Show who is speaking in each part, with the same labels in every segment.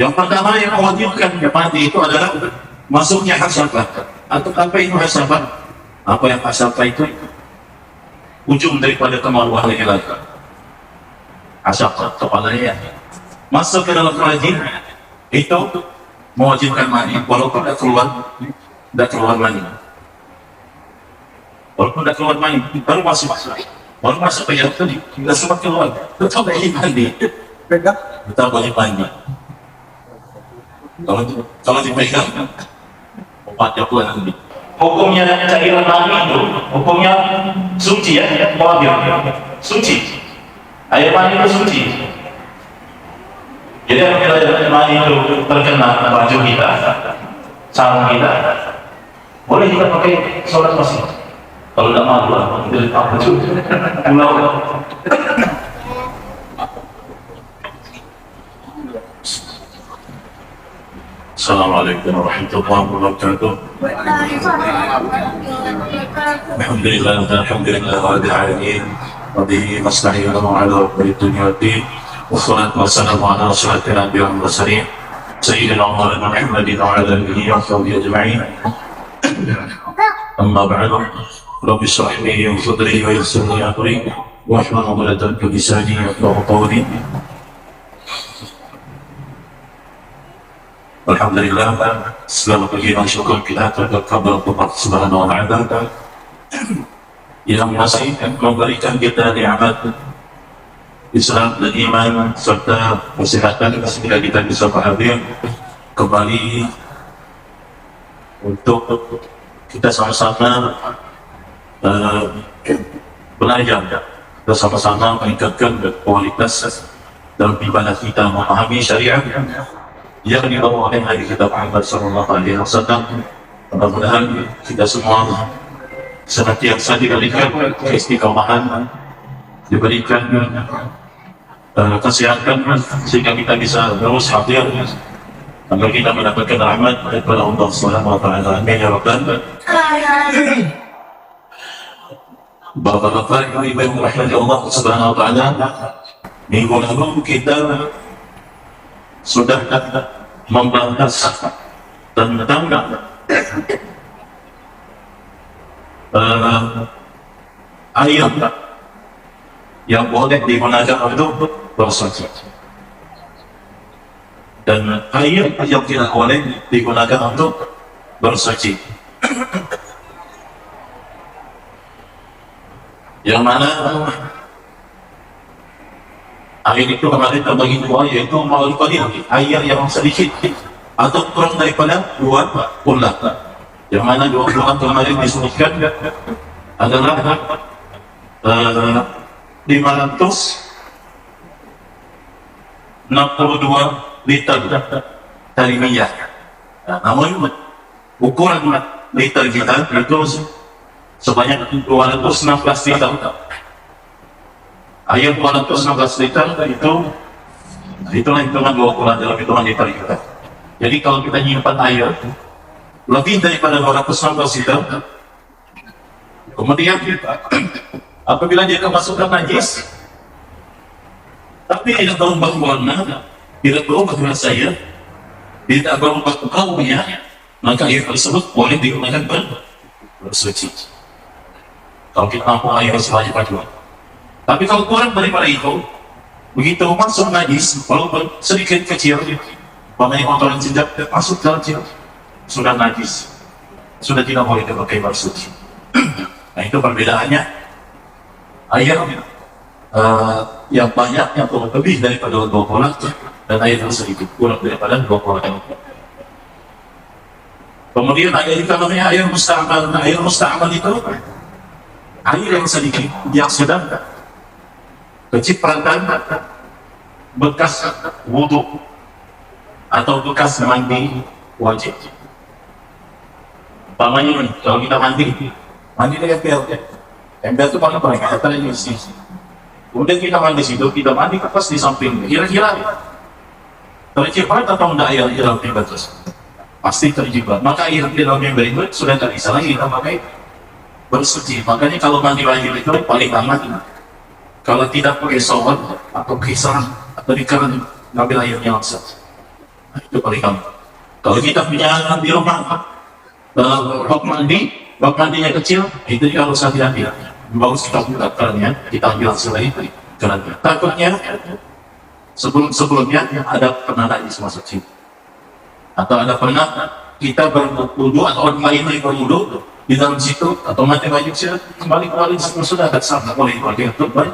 Speaker 1: Yang pertama yang mewajibkan mandi itu adalah masuknya hasabah. Atau apa itu hasabah? Apa yang hasabah itu? Ujung daripada kemaluan laki-laki. Hasabah kepalanya masuk ke dalam rajin itu mewajibkan mandi walaupun tidak keluar mandi. Walaupun tidak keluar mandi baru masuk ke dalam tadi tidak sempat keluar tetap boleh mandi. Tetap boleh mandi. Kalau dipegang obatnya keluar nanti. Hukumnya cairan mani itu hukumnya suci ya, suci. Air mani itu suci. Jadi apabila air mani itu terkena baju kita, sarung kita, boleh kita pakai sholat masing. Kalau tidak malu lah, ambil apa juga. Pulau. Assalamualaikum warahmatullahi wabarakatuh. Alhamdulillah rabbil alamin. Wa bihi nasta'in ala umuri dunya waddin. Wassalatu wassalamu ala asyrafil anbiya'i wal mursalin. Sayyidina Muhammadin wa ala alihi wa sahbihi ajma'in. Amma ba'du. Rabbi shrah li sadri wa yassir li amri wahlul 'uqdatam min lisani yafqahu qawli. Alhamdulillah, segala puji dan syukur kita terhadap Allah Subhanahu wa Ta'ala yang masih memberikan kita nikmat Islam dan iman serta kesehatan sehingga kita bisa hadir kembali untuk kita sama-sama belajar, kita sama-sama meningkatkan kualitas dalam ibadah kita, memahami syariat yang dibawa oleh Nabi kita Muhammad sallallahu alaihi wasallam. Mudah-mudahan kita semua senantiasa diberikan keistiqomahan, diberikan kesehatan sehingga kita bisa terus hadir agar kita mendapatkan rahmat daripada Allah Subhanahu wa taala. Amin ya rabbal alamin. Bapak-bapak, ibu-ibu yang dirahmati Allah Subhanahu wa taala, minggu lalu kita sudah membahas tentang ayat yang boleh digunakan untuk bersuci dan ayat yang tidak boleh digunakan untuk bersuci. Yang mana ayat itu kemarin terbagi dua, yaitu ma'ul qalil, ayat yang sedikit atau kurang daripada 2 bulan. Yang mana 2 bulan kemarin disebutkan adalah 562 liter dari minyak. Namun ukuran liter kita itu sebanyak 216 liter. Ayat 216 liter itu itulah hitungan 2 bulan dalam hitungan liter kita. Jadi kalau kita nyimpan air lebih daripada 216 liter, kemudian apabila dia kemasukan najis tapi tidak berubah warna, tidak berubah rasanya, tidak berubah baunya, maka air tersebut boleh digunakan bersuci. Kalau kita mampu air sebanyak 4. Tapi kalau kurang daripada itu, begitu masuk najis, walaupun sedikit kecil, banyak kotoran jejak masuk dalam jiwa, sudah najis, sudah tidak boleh dipakai bersuci. Nah itu perbedaannya. Air yang banyak, yang lebih daripada 2 bulan, dan air yang sedikit kurang daripada 2 bulan. Kemudian ada yang namanya air musta'mal. Air musta'mal itu air yang sedikit, yang sedang kecipratan bekas wudhu atau bekas mandi wajib. Umpamanya kalau kita mandi dengan ember itu paling baik, kita isi. Kemudian kita mandi situ, kita mandi pas di samping, kira-kira terciprat atau tidak air di dalam ember terus? Pasti terciprat. Maka air di dalam ember itu sudah tidak bisa lagi kita pakai bersuci. Makanya kalau mandi wajib itu paling lama kalau tidak pakai shower atau kisaran atau di kanan ngambil airnya langsung. Itu paling gampang. Kalau kita punya di rumah, bak mandinya kecil, itu juga harus hati-hati. Bagus kita buka kerannya, kita ambil hasil itu kerannya. Takutnya sebelumnya ada pernah najis masuk sini, atau ada pernah kita berwudu atau orang lain yang berwudu di dalam situ, atau mati wajib kembali sudah ada sama boleh pakai itu baik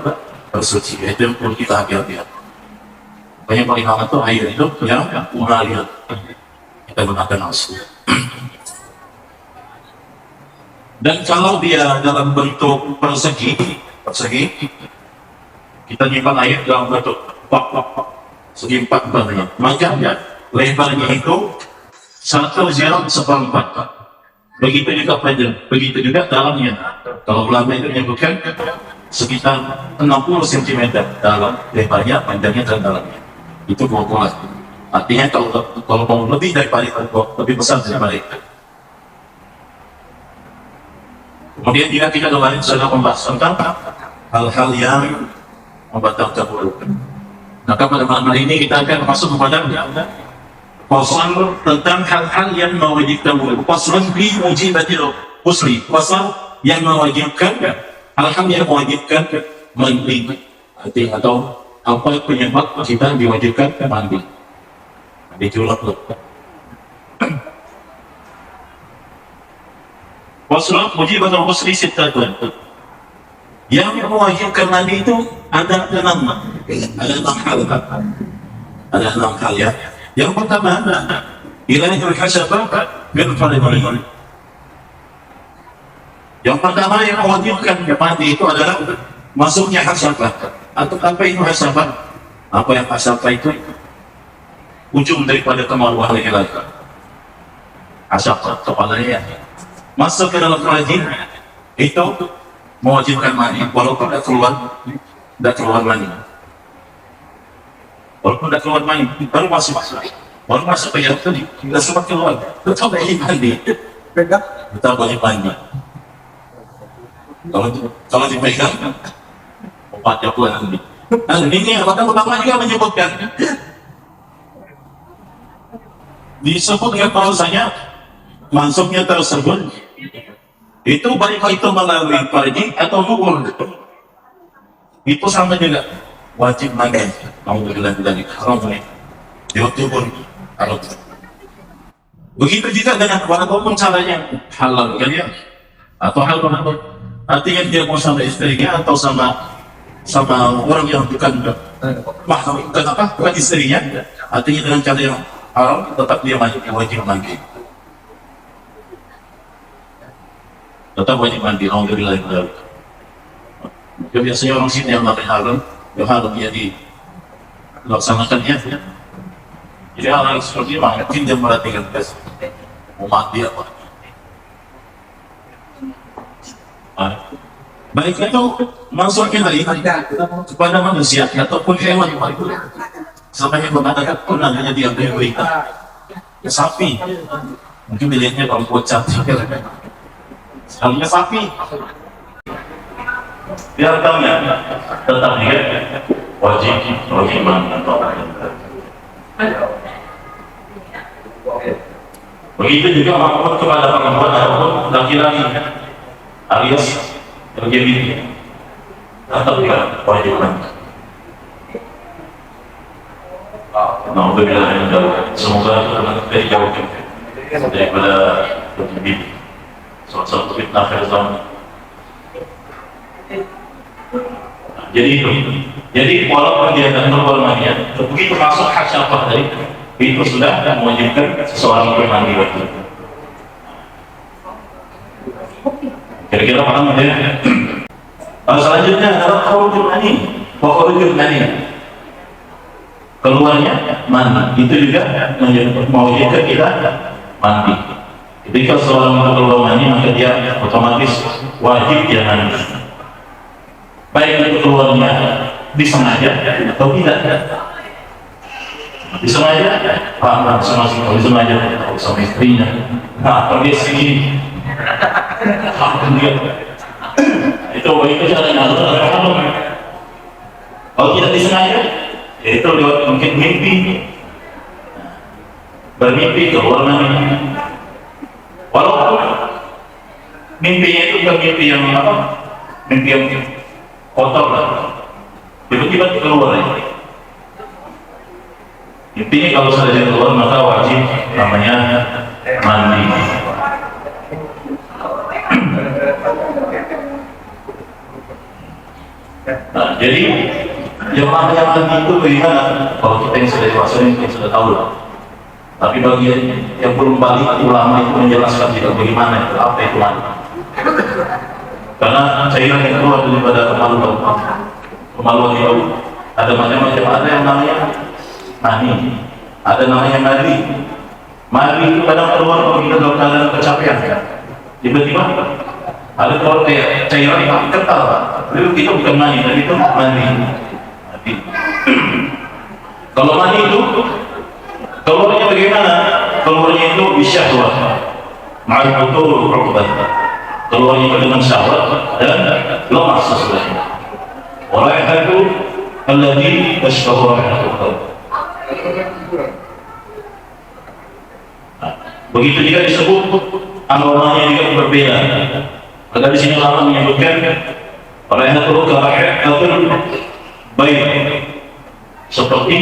Speaker 1: bersuci. Itu yang perlu kita hati-hati. Banyak paling hangat itu air itu yang mengalir, kita gunakan langsung. Dan kalau dia dalam bentuk persegi, kita nyimpan air dalam bentuk segi 4 banyak, maka lebarnya itu 1/4. Begitu juga panjang, begitu juga dalamnya. Kalau ulama itu menyebutkan sekitar 60 cm dalam lebarnya, panjangnya dan dalamnya. Itu 2 Artinya kalau mau lebih daripada itu, lebih besar daripada itu. Kemudian jika kita kemarin sudah membahas tentang hal-hal yang membatalkan wudu, maka pada malam hari ini kita akan masuk kepada pasal tentang hal-hal yang mewajibkan wudu. Pasal fi mujibatil ghusli, pasal yang mewajibkan hal-hal yang mewajibkan mandi, atau apa penyebab kita diwajibkan mandi. Diculak. Wassalam mujibatul ghusli sittatun. Yang mewajibkan mandi itu ada 6 hal. Ada 6 hal ya. Yang pertama, ilahul hasabah min fardhi. Yang pertama yang mewajibkan mandi itu adalah masuknya hasabah. Atau apa itu hasabah? Apa yang hasabah itu? Ujung daripada kemaluan laki-laki. Hasabah kepalanya masuk ke dalam rahim itu mewajibkan mandi, walaupun tidak keluar mandi. Walaupun tidak keluar mandi, baru masuk ke dalam tadi, tidak sempat keluar, tetap wajib mandi. Tetap wajib mandi. Kalau dipegang, obatnya keluar mandi. Nah, ini apakah ulama juga menyebutkan? Disebutkan bahwasanya masuknya tersebut itu baik itu melalui pagi atau gugur, itu sama juga wajib mandi. Alhamdulillah dari haram diukur. Begitu juga dengan walaupun caranya halal kan ya, atau hal apa, artinya dia mau sama istrinya atau sama orang yang bukan mahram, bukan istrinya, artinya dengan cara yang haram tetap dia wajib mandi. Tetap wajib mandi. Alhamdulillah. Biasanya orang sini yang pakai haram ya dilaksanakan ya. Jadi hal seperti ini mungkin dia merhatikan mau mandi apa. Baik itu masuknya tadi kepada manusia ataupun hewan sampai yang mengatakan pernah hanya diambil berita sapi, mungkin dilihatnya kalau bocah. Halnya sapi, biar tahunya tetap dia wajib mandi. Begitu juga maupun kepada perempuan ataupun laki-laki alias LGBT, tetap dia wajib mandi. Alhamdulillah, semoga kita dijauhkan daripada LGBT. Suatu fitnah akhir zaman. Jadi walaupun dia tidak keluar mandi, begitu masuk hasabah tadi, itu sudah mewajibkan seseorang untuk mandi wajib. Kira-kira paham ya? Selanjutnya adalah khurujul mani. Keluarnya mandi, itu juga mewajibkan kita mandi. Ketika seorang keluar mandi, maka dia otomatis wajib dia mandi. Baik itu keluarnya disengaja atau tidak. Disengaja, Pak, kalau disengaja sama istrinya. Nah, pergi sini. Itu caranya. Kalau tidak disengaja, ya itu lewat mungkin mimpi. bermimpi keluar mani. Walaupun mimpinya itu bukan mimpi yang apa, mimpi yang kotor lah, tiba-tiba keluar ya. Intinya kalau sudah keluar maka wajib namanya mandi. Nah, jadi yang namanya mandi itu bagaimana? Kalau kita yang sudah dewasa mungkin sudah tahu lah. Tapi bagi yang belum balik, ulama itu menjelaskan juga bagaimana itu, apa itu mandi. Karena cairan yang keluar daripada kemaluan itu ada macam-macam. Ada yang namanya mani, ada namanya madi. Madi itu kadang keluar kalau kita dalam keadaan kecapean, tiba-tiba ada keluar kayak cairan yang kental. Lalu kita bukan mani, tapi itu madi. Kalau mani itu keluarnya bagaimana? Keluarnya itu bisa keluar ma'al-futur uqbah, keluarnya itu dengan syahwat dan lemas sesudahnya. Raihatu alladhi tashbahu raihatul qalb. Begitu juga disebut aromanya juga berbeda. Maka di sini ulama menyebutkan raihatul karaihatul baik, seperti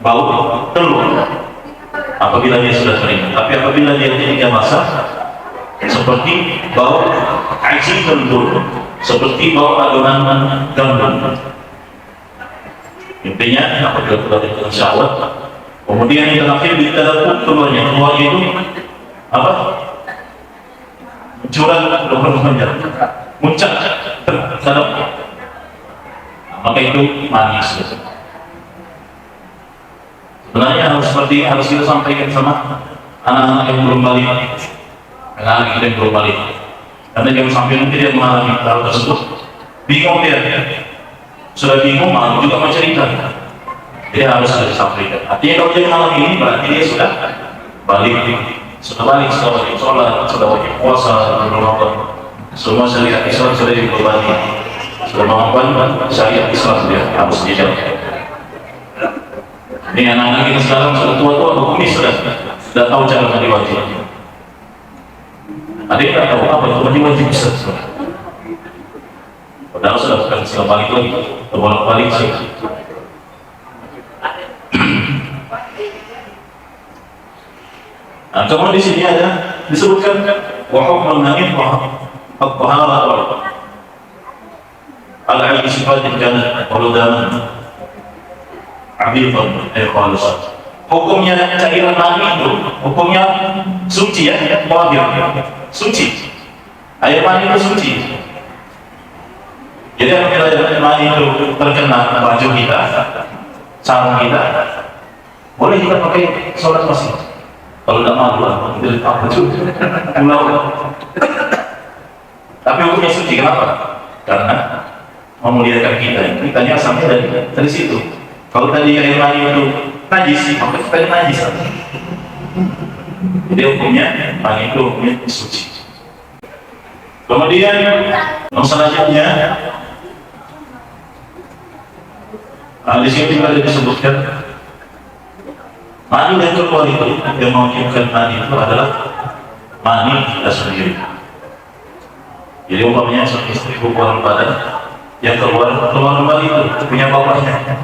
Speaker 1: bau telur apabila dia sudah kering. Tapi apabila dia tidak basah, seperti bau asin telur, seperti bau adonan gandum. Intinya apabila telah dengan syahwat, kemudian yang terakhir ditadabur keluarnya itu apa? Curang muncak terhadap, maka itu manis. Sebenarnya harus kita sampaikan sama anak-anak yang belum balik, anak-anak kita yang belum balik. Karena jangan sampai nanti dia mengalami hal tersebut, bingung dia, sudah bingung malu juga mau cerita. Dia harus disampaikan. Artinya kalau dia mengalami ini berarti dia sudah balik, sudah wajib sholat, sudah wajib puasa, semua syariat Islam sudah diperbaiki, sudah mengamalkan syariat Islam dia harus dijalankan. Ini anak-anak kita sekarang sudah tua-tua, kumis sudah tahu cara mandi wajib. Ada yang tak tahu apa itu mandi wajib bisa. Padahal sudah bukan sekali balik lagi, terbalik sih. Nah, kemudian di sini ada disebutkan wahum menangin al-tahara al-alimi sifatin kana waludaman abidun khalis. Hukumnya cairan mani itu hukumnya suci ya, wajib suci. Air mani itu suci. Jadi apabila air mani itu terkena baju kita, sarung kita, boleh kita pakai sholat masing. Kalau tidak malu lah, apa juga pulau. Tapi hukumnya suci, kenapa? Karena memuliakan kita. Kitanya asalnya dari situ. Kalau tadi air mani itu najis, maka kita najis. Jadi hukumnya mani itu hukumnya suci. Kemudian yang selanjutnya, di sini juga disebutkan mani yang keluar itu, yang mewajibkan mani itu adalah mani kita sendiri. Jadi umpamanya istri keluar badan, yang keluar kembali itu punya bapaknya.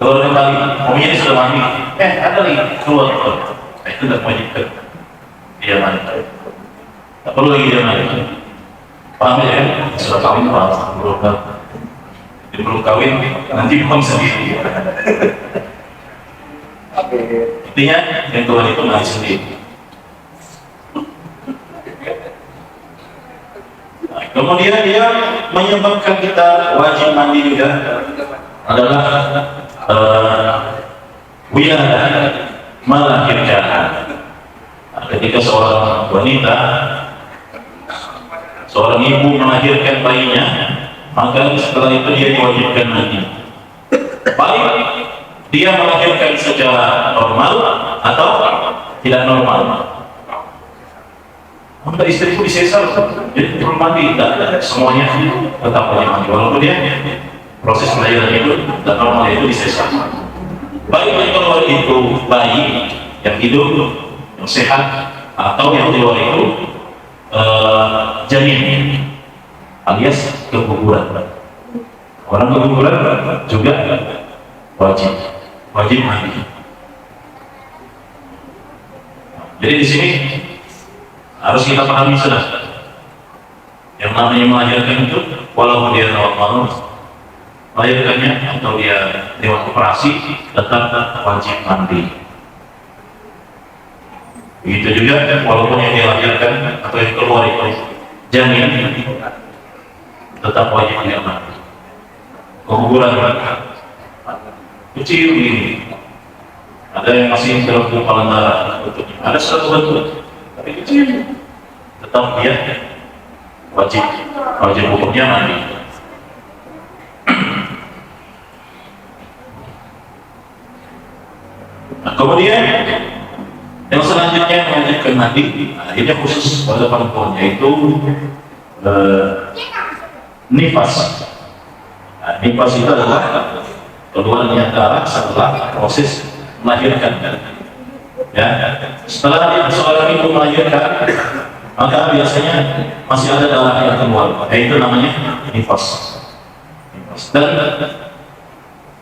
Speaker 1: Keluar kembali, umumnya dia sudah mandi, ada lagi keluar. Nah, itu tidak mewajibkan dia mandi. Tak perlu lagi dia mandi. Paham ya? Sudah kawin paham, belum kawin nanti paham sendiri. Intinya yang keluar itu mandi sendiri. Nah, kemudian dia menyebabkan kita wajib mandi juga adalah wilayah melahirkan. Ketika seorang wanita, seorang ibu melahirkan bayinya, maka setelah itu dia diwajibkan mandi. Baik dia melahirkan secara normal atau tidak normal. Maka istriku disesar, jadi perlu mandi, tidak semuanya tetap wajib mandi. Walaupun dia proses melahirkan itu dan normal itu disesar. Baik yang keluar itu bayi yang hidup, yang sehat, atau yang keluar itu janin alias keguguran. Orang keguguran juga wajib mandi. Jadi di sini harus kita pahami sudah, yang namanya melahirkan itu, walaupun dia rawat malam, melahirkannya atau dia lewat operasi, tetap wajib mandi. Begitu juga walaupun yang dilahirkan atau yang keluar itu janin, tetap wajib dia mandi. Keguguran kecil begini, ada yang masih dalam gumpalan darah, ada satu bentuk tapi kecil, tetap dia wajib hukumnya mandi. Nah, kemudian yang selanjutnya melanjutkan mandi, ini khusus pada perempuan, yaitu nifas. Nah, nifas itu adalah keluarnya darah setelah proses melahirkan. Ya, setelah seorang ibu melahirkan, maka biasanya masih ada darah yang keluar, yaitu namanya nifas. Dan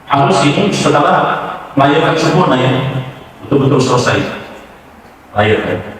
Speaker 1: harus ini setelah melahirkan sempurna, ya, betul-betul selesai melahirkan.